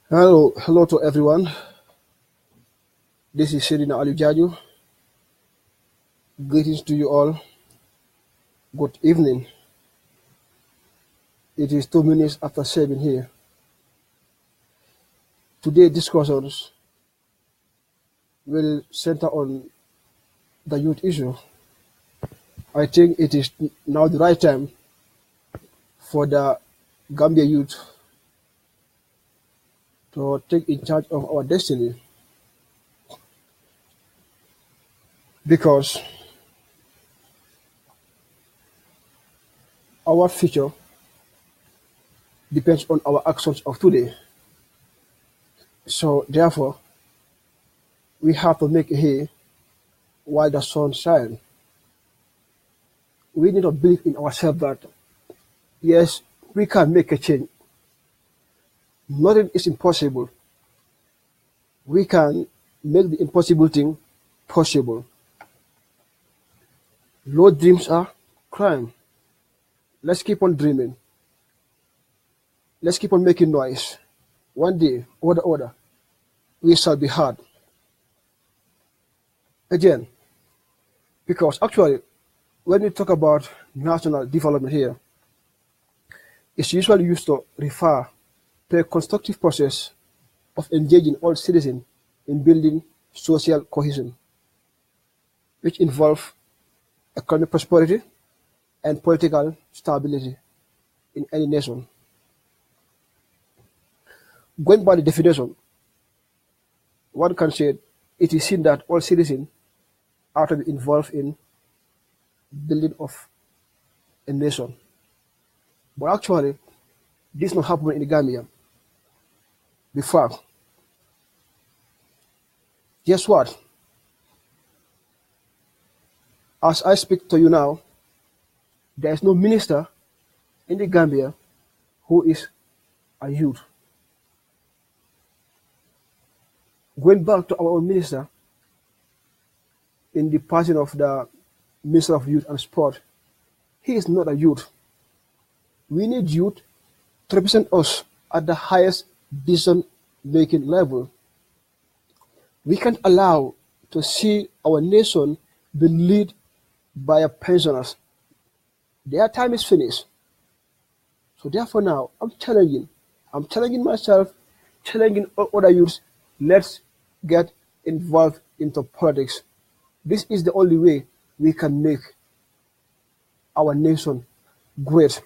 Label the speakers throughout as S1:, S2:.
S1: Hello to everyone. This is Serina Alujaju. Greetings to you all. Good evening. It is 2 minutes after 7 here. Today's discussions will center on the youth issue. I think it is now the right time for the Gambia youth to take in charge of our destiny because our future depends on our actions of today. So therefore, we have to make hay while the sun shines. We need to believe in ourselves that yes, we can make a change. Nothing is impossible. We can make the impossible thing possible. Low dreams are crime. Let's keep on dreaming. Let's keep on making noise. One day, or the other, we shall be heard. Again, because actually, when we talk about national development here, it's usually used to refer to a constructive process of engaging all citizens in building social cohesion, which involve economic prosperity and political stability in any nation. Going by the definition, one can say it is seen that all citizens are to be involved in building of a nation. But actually, this not happening in the Gambia. The fact, guess what? As I speak to you now, there is no minister in the Gambia who is a youth. Going back to our own minister, in the person of the Minister of Youth and Sport, he is not a youth. We need youth to represent us at the highest decision-making level. We can't allow to see our nation being led by a pensioners. Their time is finished. So therefore now, I'm challenging myself, challenging all other youths, let's get involved into politics. This is the only way we can make our nation great.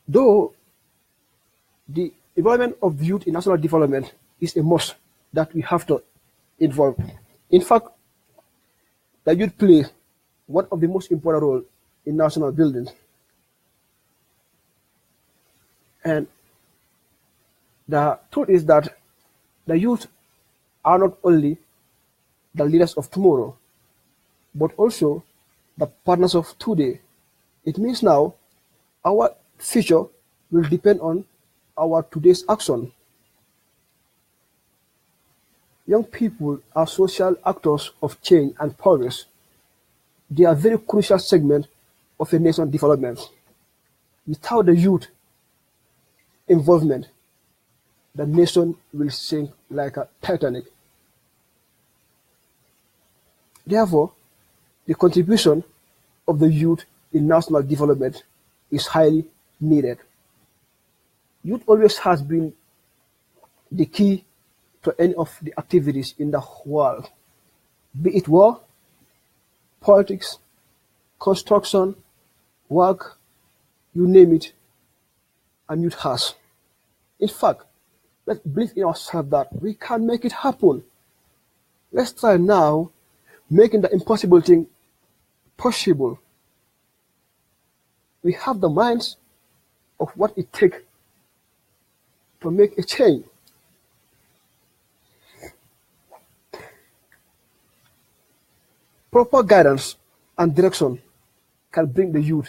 S1: Though the involvement of youth in national development is a must that we have to involve. In fact, the youth play one of the most important roles in national building. And the truth is that the youth are not only the leaders of tomorrow, but also the partners of today. It means now our future will depend on our today's action. Young people are social actors of change and progress. They are a very crucial segment of a nation's development. Without the youth involvement, the nation will sink like a Titanic. Therefore, the contribution of the youth in national development is highly needed. Youth always has been the key to any of the activities in the world, be it war, politics, construction, work, you name it, and youth has. In fact, let's believe in ourselves that we can make it happen. Let's try now making the impossible thing possible. We have the minds of what it takes to make a change. Proper guidance and direction can bring the youth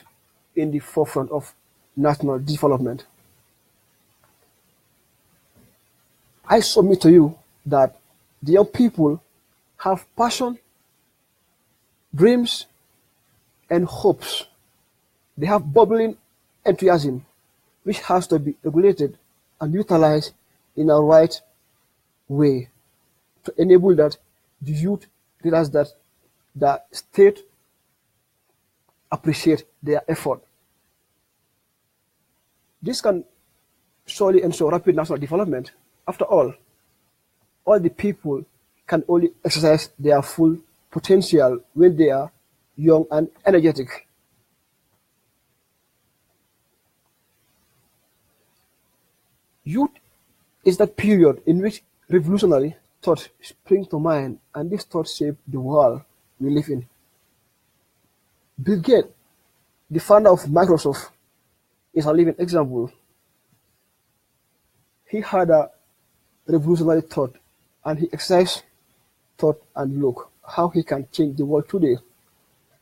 S1: in the forefront of national development. I submit to you that the young people have passion, dreams, and hopes. They have bubbling enthusiasm, which has to be regulated and utilized in a right way to enable that the youth realize that the state appreciate their effort. This can surely ensure rapid national development. After all the people can only exercise their full potential when they are young and energetic. Youth is that period in which revolutionary thought spring to mind, and this thought shape the world we live in. Bill Gates, the founder of Microsoft, is a living example. He had a revolutionary thought and he exercised thought, and look how he can change the world today,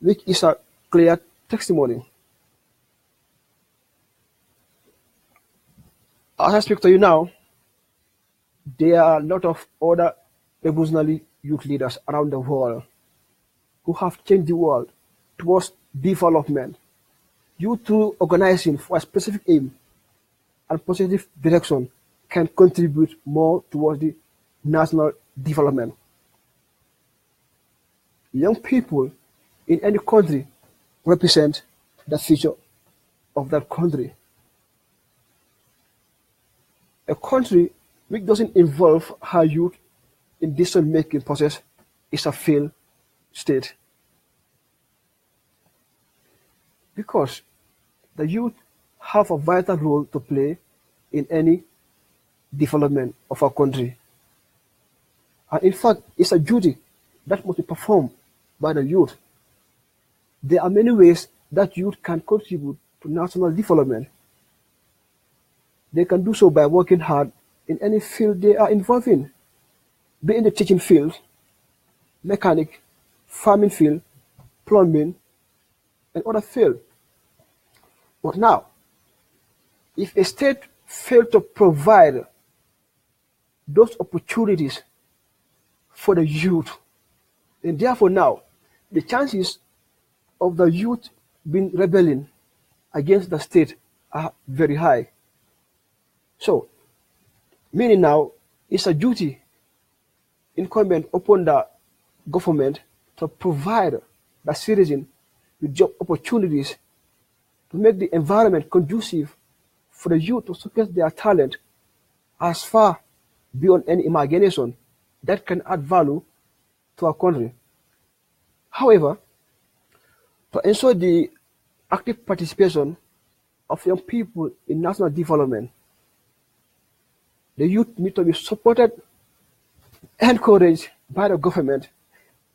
S1: which is a clear testimony. As I speak to you now, there are a lot of other revolutionary youth leaders around the world who have changed the world towards development. You through organizing for a specific aim and positive direction can contribute more towards the national development. Young people in any country represent the future of that country. A country which doesn't involve her youth in decision-making process is a failed state, because the youth have a vital role to play in any development of a country. And in fact, it's a duty that must be performed by the youth. There are many ways that youth can contribute to national development. They can do so by working hard in any field they are involved in, be in the teaching field, mechanic, farming field, plumbing, and other fields. But now, if a state fails to provide those opportunities for the youth, then therefore now, the chances of the youth being rebelling against the state are very high. So, meaning now, it's a duty incumbent upon the government to provide the citizen with job opportunities, to make the environment conducive for the youth to showcase their talent as far beyond any imagination that can add value to our country. However, to ensure the active participation of young people in national development, the youth need to be supported, encouraged by the government,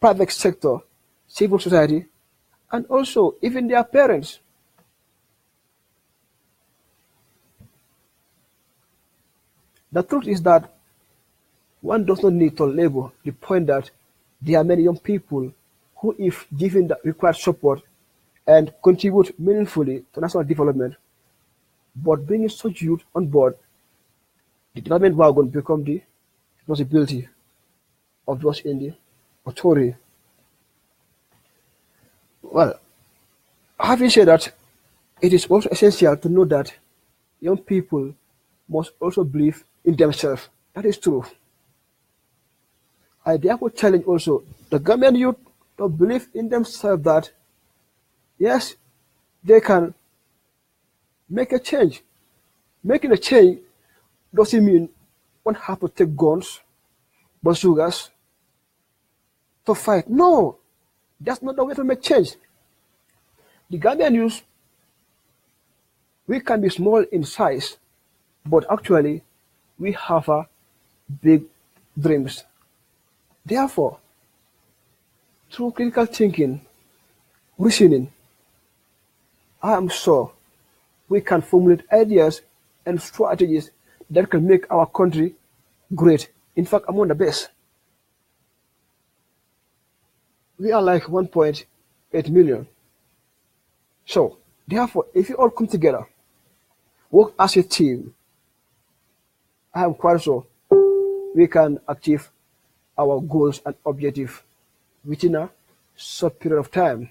S1: private sector, civil society, and also even their parents. The truth is that one does not need to label the point that there are many young people who, if given the required support and contribute meaningfully to national development, but bringing such youth on board, the development wagon become the responsibility of those in the authority. Well, having said that, it is also essential to know that young people must also believe in themselves. That is true. I therefore challenge also the Gambian youth to believe in themselves that yes, they can make a change. Making a change doesn't mean one have to take guns, bazookas to fight. No, that's not the way to make change. The Gambian youth, we can be small in size, but actually we have a big dreams. Therefore, through critical thinking, reasoning, I am sure we can formulate ideas and strategies that can make our country great. In fact, among the best. We are like 1.8 million. So, therefore, if you all come together, work as a team, I am quite sure we can achieve our goals and objectives within a short period of time.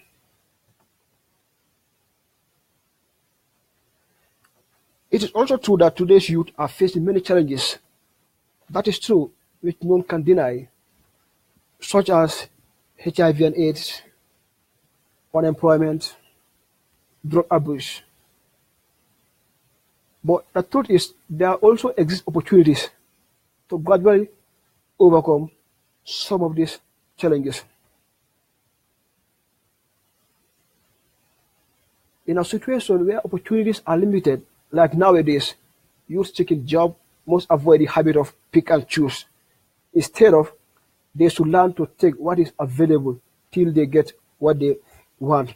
S1: It is also true that today's youth are facing many challenges. That is true, which no one can deny, such as HIV and AIDS, unemployment, drug abuse. But the truth is, there also exist opportunities to gradually overcome some of these challenges. In a situation where opportunities are limited, like nowadays, youth seeking job must avoid the habit of pick and choose. Instead of, they should learn to take what is available till they get what they want.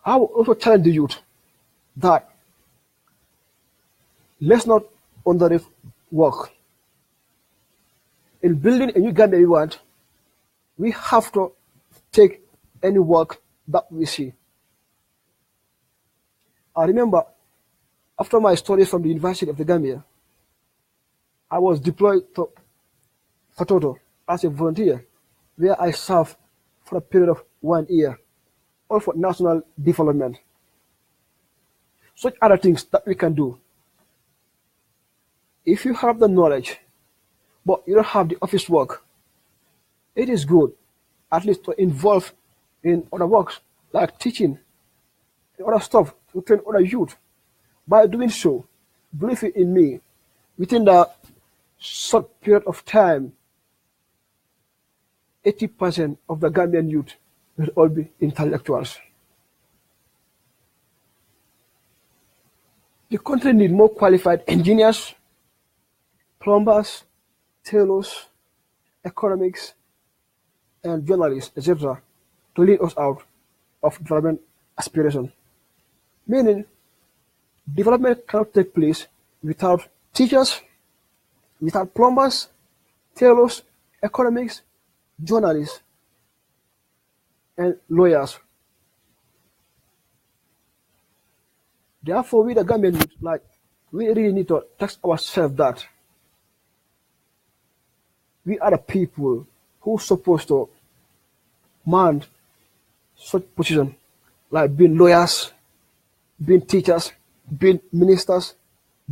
S1: I will also challenge the youth that let's not underrate work. In building a new Gambia we want, we have to take any work that we see. I remember after my studies from the University of the Gambia, I was deployed to Fatoto as a volunteer, where I served for a period of 1 year, all for national development. Such other things that we can do. If you have the knowledge, but you don't have the office work, it is good at least to involve in other works like teaching and other stuff to train other youth. By doing so, believe it in me, within the short period of time, 80% of the Gambian youth will all be intellectuals. The country needs more qualified engineers, plumbers, tailors, economics, and journalists, etc., to lead us out of development aspiration. Meaning, development cannot take place without teachers, without plumbers, tailors, economics, journalists, and lawyers. Therefore, we the Gambian youth, we really need to task ourselves that we are the people who are supposed to man such position, like being lawyers, being teachers, being ministers,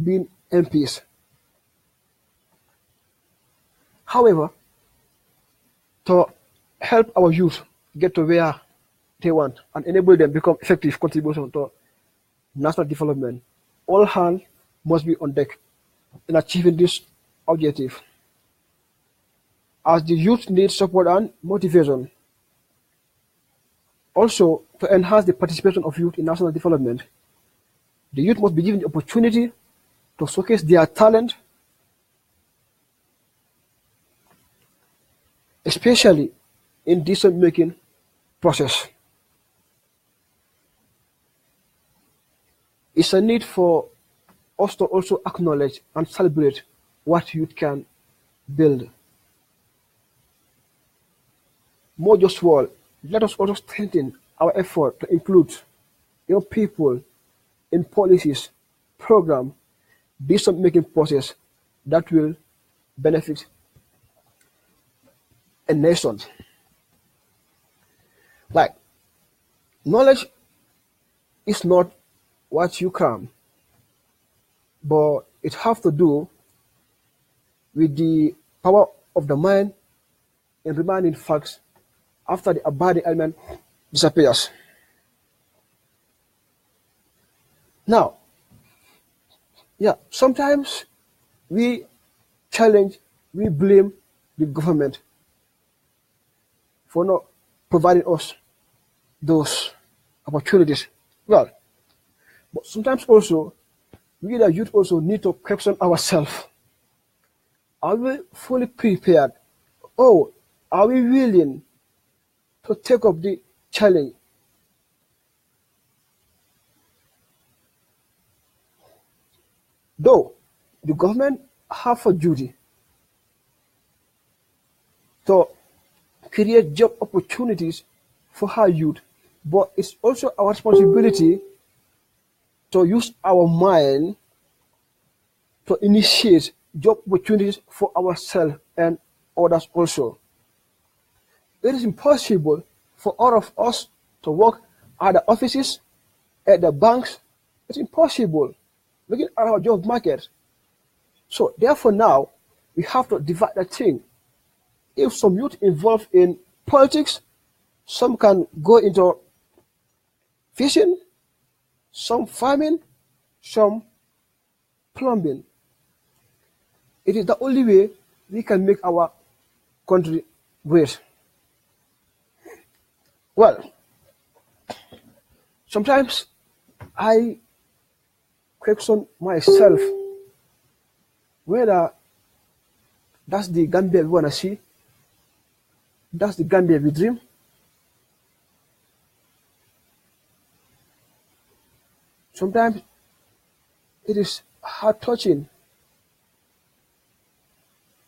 S1: being MPs. However, to help our youth get to where they want and enable them become effective contribution to national development, all hands must be on deck in achieving this objective. As the youth need support and motivation, also to enhance the participation of youth in national development, the youth must be given the opportunity to showcase their talent, especially in decision-making process. It's a need for us to also acknowledge and celebrate what youth can build. More just all, let us also strengthen our effort to include young people in policies, program, decision-making process that will benefit a nation. Like, knowledge is not what you cram, but it has to do with the power of the mind in reminding facts after the abiding element disappears. Now, sometimes we challenge, we blame the government for not providing us those opportunities. Well, but sometimes also, we the youth also need to question ourselves. Are we fully prepared? Oh, are we willing to take up the challenge? Though the government have a duty to create job opportunities for our youth, but it's also our responsibility to use our mind to initiate job opportunities for ourselves and others also. It is impossible for all of us to work at the offices, at the banks, It's impossible. Looking at our job market. So therefore now we have to divide that thing. If some youth involved in politics, some can go into fishing, some farming, some plumbing. It is the only way we can make our country great. Well, sometimes I question myself whether that's the Gambia we want to see, that's the Gambia we dream. Sometimes it is heart touching,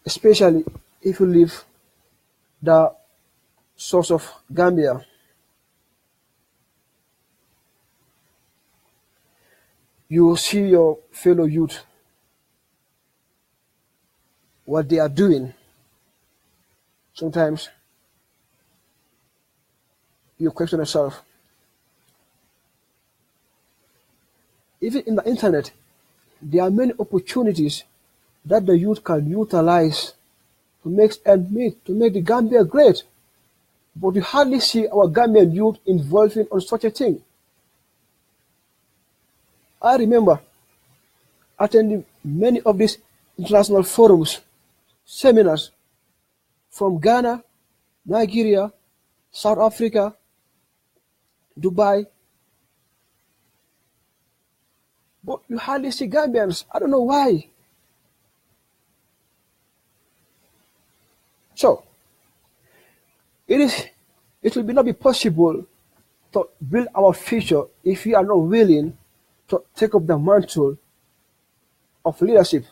S1: especially if you leave the source of Gambia. You see your fellow youth, what they are doing. Sometimes you question yourself. Even in the internet, there are many opportunities that the youth can utilize to make ends meet, to make the Gambia great. But you hardly see our Gambian youth involving on such a thing. I remember attending many of these international forums, seminars from Ghana, Nigeria, South Africa, Dubai. But you hardly see Gambians. I don't know why. So, it will not be possible to build our future if we are not willing to take up the mantle of leadership.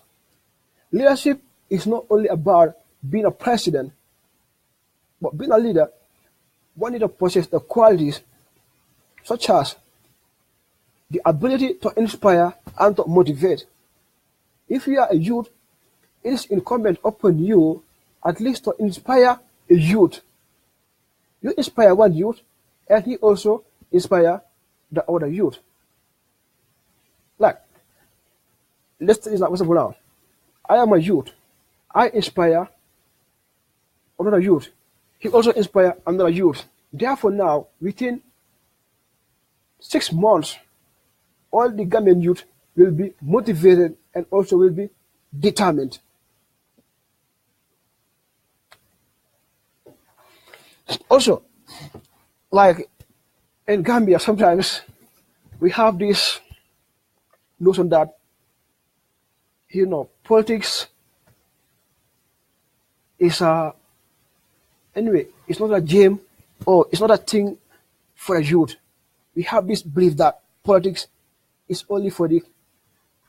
S1: Leadership is not only about being a president, but being a leader, one need to possess the qualities such as the ability to inspire and to motivate. If you are a youth, it is incumbent upon you at least to inspire a youth. You inspire one youth, and he also inspire the other youth. Like, let's take this example now. I am a youth. I inspire another youth. He also inspire another youth. Therefore now, within 6 months, all the Gambian youth will be motivated and also will be determined. Also, like in Gambia, sometimes we have this notion that, politics is anyway, it's not a game or it's not a thing for a youth. We have this belief that politics is only for the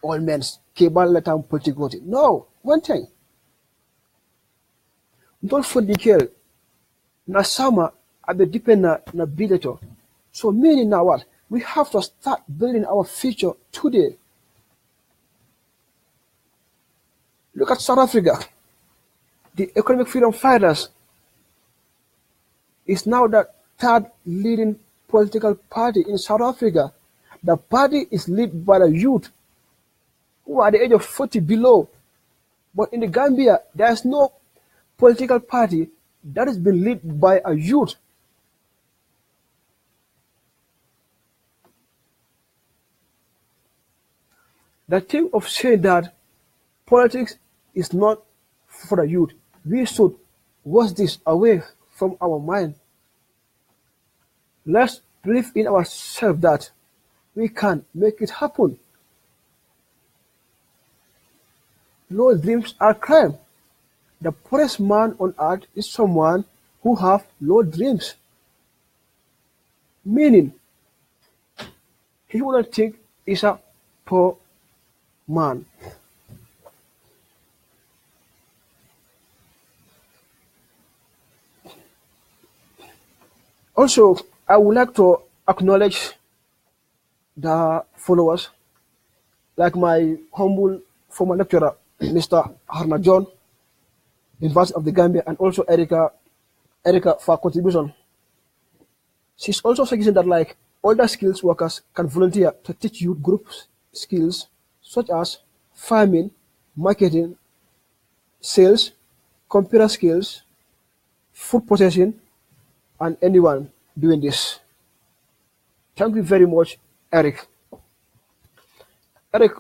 S1: old men. No, one thing. Don't forget, na sama abe depend na bileto. So meaning now what? We have to start building our future today. Look at South Africa. The economic freedom fighters is now the third leading political party in South Africa. The party is led by the youth who are the age of 40 below. But in the Gambia, there is no political party that has been led by a youth. The thing of saying that politics is not for the youth, we should wash this away from our mind. Let's believe in ourselves that we can make it happen. Low dreams are crime. The poorest man on earth is someone who have low dreams. Meaning, he wouldn't think he's a poor man. Also, I would like to acknowledge the followers, like my humble former lecturer, Mr. Harna John, University of the Gambia, and also Erica for contribution. She's also suggesting that Older skills workers can volunteer to teach youth groups skills such as farming, marketing, sales, computer skills, food processing, and anyone doing this. Thank you very much, Eric. Eric,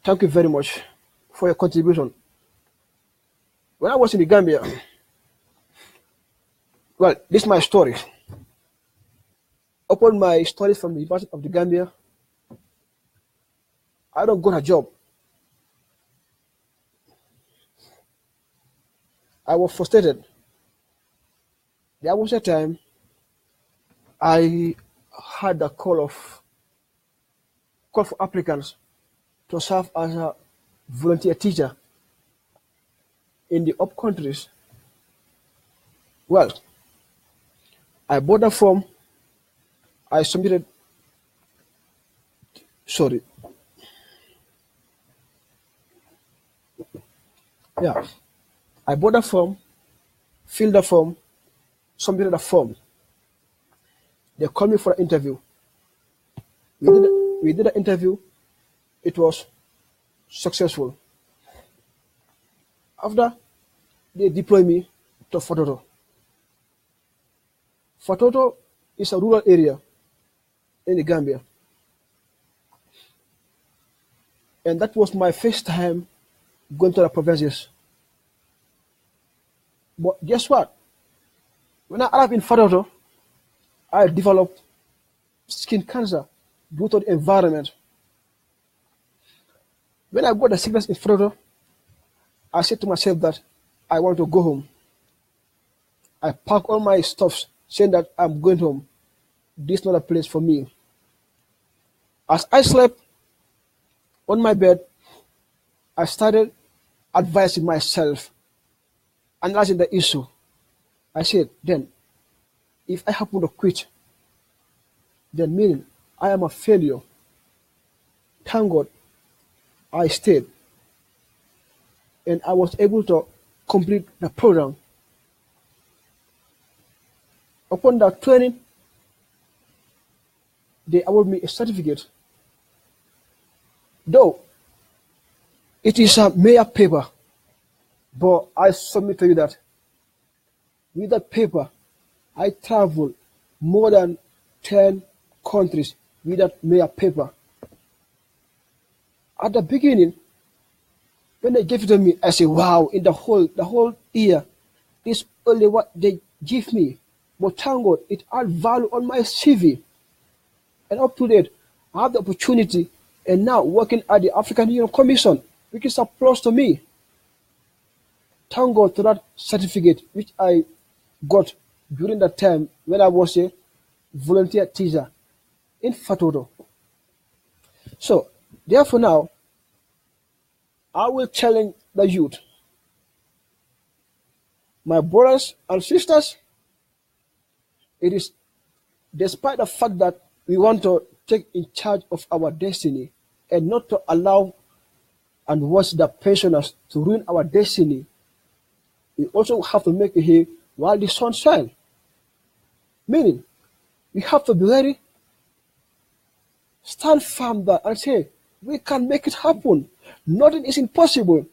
S1: thank you very much for your contribution. When I was in the Gambia, well, this is my story. Upon my studies from the University of the Gambia, I don't got a job. I was frustrated. There was a time I had a call for applicants to serve as a volunteer teacher in the up countries. Well, I bought a form. I submitted. Sorry. Yeah, I bought a form, filled the form, submitted a form. They called me for an interview. We did an interview. It was successful. After, they deployed me to Fatoto. Fatoto is a rural area in the Gambia. And that was my first time going to the provinces. But guess what? When I arrived in Fatoto, I developed skin cancer due to the environment. When I got the sickness in Fatoto, I said to myself that I want to go home. I packed all my stuffs, saying that I'm going home. This is not a place for me. As I slept on my bed, I started advising myself, analyzing the issue. I said, then, if I happen to quit, then meaning I am a failure. Thank God, I stayed. And I was able to complete the program. Upon that training, they awarded me a certificate. Though it is a mere paper, but I submit to you that with that paper, I traveled more than 10 countries with that mere paper. At the beginning, when they gave it to me, I said, wow, in the whole year, this is only what they give me. But thank God, it adds value on my CV. And up to date, I have the opportunity and now working at the African Union Commission, which is a plus to me. Thank God to that certificate which I got during that time when I was a volunteer teacher in Fatoto. So, therefore now, I will challenge the youth. My brothers and sisters, it is despite the fact that we want to take in charge of our destiny and not to allow and watch the pensioners to ruin our destiny, we also have to make it hay while the sun shines. Meaning, we have to be ready, stand firm there and say, we can make it happen. Nothing is impossible.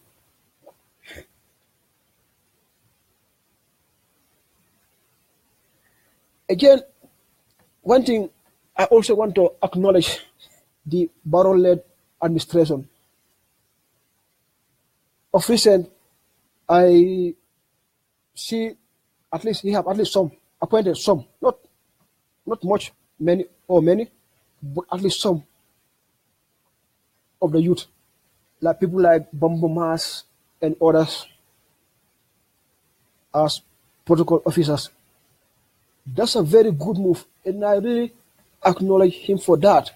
S1: Again, one thing I also want to acknowledge the Barrow-led administration. Of recent, I see at least he have at least some appointed some, not much, many, but at least some of the youth, like people like Bambo Mas and others as protocol officers. That's a very good move, and I really acknowledge him for that.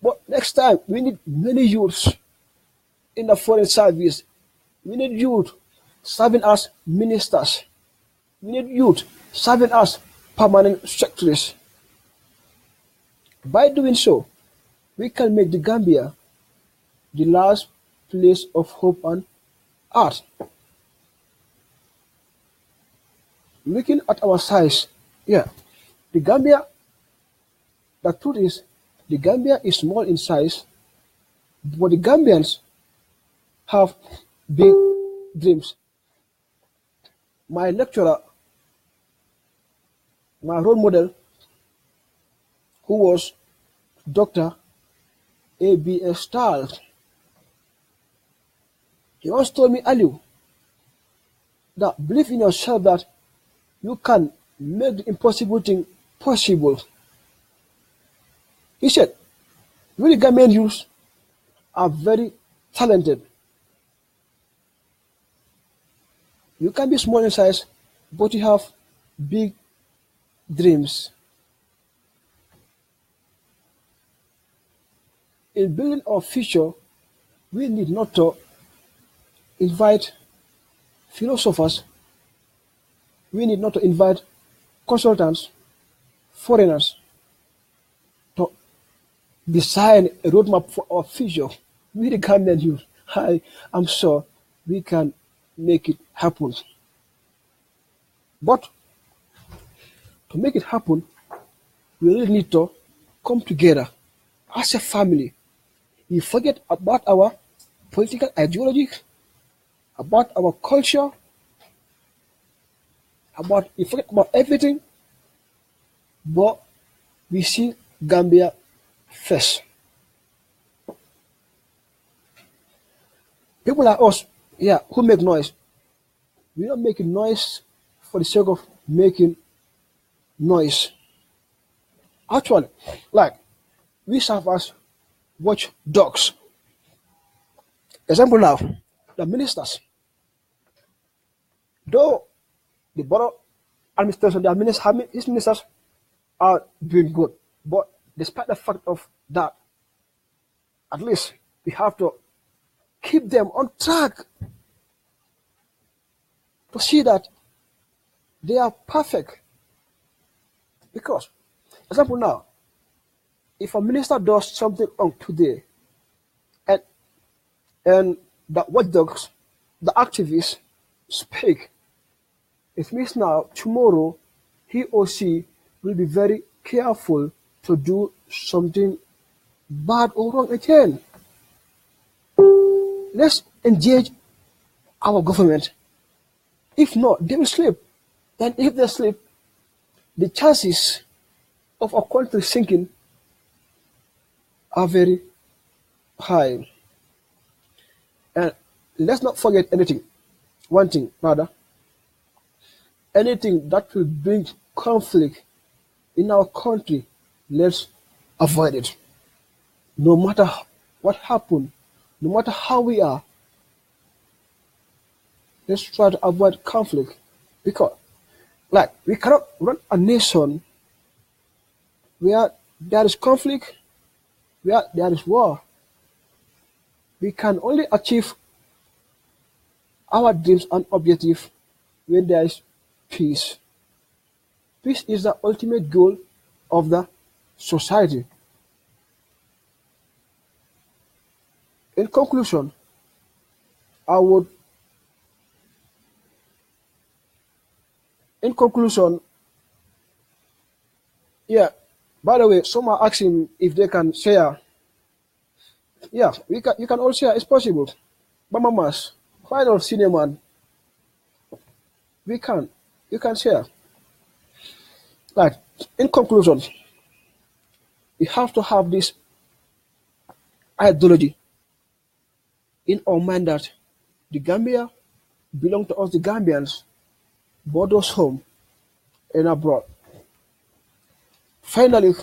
S1: But next time, we need many youths in the foreign service. We need youth serving as ministers. We need youth serving as permanent secretaries. By doing so, we can make the Gambia the last place of hope on earth. Looking at our size, yeah, The Gambia, the truth is, the Gambia is small in size, but the Gambians have big dreams. My lecturer, my role model, who was Dr. A.B.S. Stahl, he once told me, Aliu, that believe in yourself that you can make the impossible thing possible. He said, really Gambian youths are very talented. You can be small in size, but you have big dreams. In building our future, we need not to invite philosophers, we need not to invite consultants, foreigners to design a roadmap for our future. We the Gambian youth, I am sure we can make it happen. But to make it happen, we really need to come together as a family. We forget about our political ideology, about our culture, we forget about everything, but we see Gambia first. People like us, yeah, who make noise, we don't make noise for the sake of making noise. Actually, like we serve as watchdogs. Example now, the ministers, though the borough administration, his ministers are doing good, but despite the fact of that, at least we have to keep them on track to see that they are perfect. Because, example now, if a minister does something wrong today, and the watchdogs, the activists speak, it means now tomorrow he or she will be very careful to do something bad or wrong again. Let's engage our government. If not, they will sleep. And if they sleep, the chances of our country sinking are very high. And let's not forget anything. One thing, rather. Anything that will bring conflict in our country, let's avoid it. No matter what happened, no matter how we are, let's try to avoid conflict. Because, like, we cannot run a nation where there is conflict, where there is war. We can only achieve our dreams and objectives when there is peace. Peace is the ultimate goal of the society. In conclusion, I would, in conclusion, yeah, by the way, some are asking if they can share. Yeah, you can all share, it's possible. But mamas, final cinema, we can, you can share. Like, in conclusion, we have to have this ideology in our mind that the Gambia belong to us, the Gambians, both those home and abroad. Finally,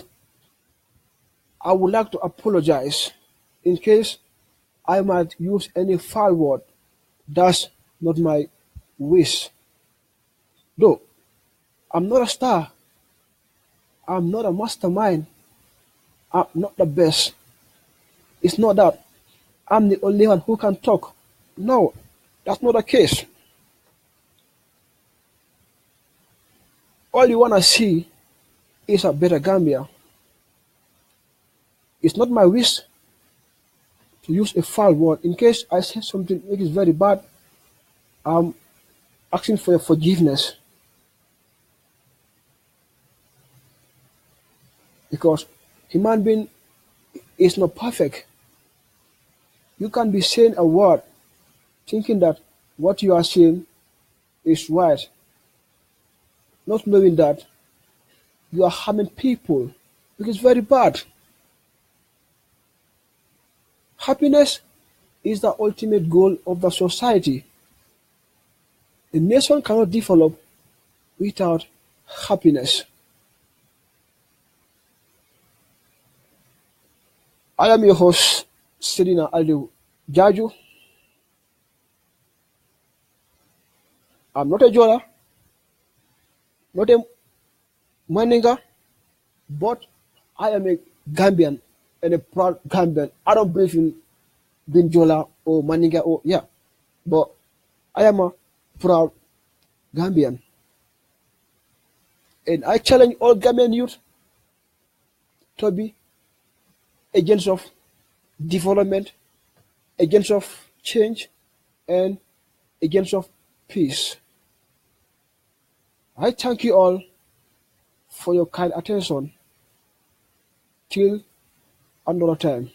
S1: I would like to apologize in case I might use any foul word. That's not my wish. Though, I'm not a star. I'm not a mastermind. I'm not the best. It's not that I'm the only one who can talk. No, that's not the case. All you want to see is a better Gambia. It's not my wish to use a foul word. In case I say something which is very bad, I'm asking for your forgiveness. because human being is not perfect. You can be saying a word thinking that what you are saying is right, not knowing that you are harming people, which is very bad. Happiness is the ultimate goal of the society. A nation cannot develop without happiness. I am your host, Serena Aliu Jaju. I'm not a Jola, not a Maninga, but I am a Gambian and a proud Gambian. I don't believe in being Jola or Maninga or yeah, but I am a proud Gambian. And I challenge all Gambian youth to be agents of development, agents of change, and agents of peace. I thank you all for your kind attention. Till another time.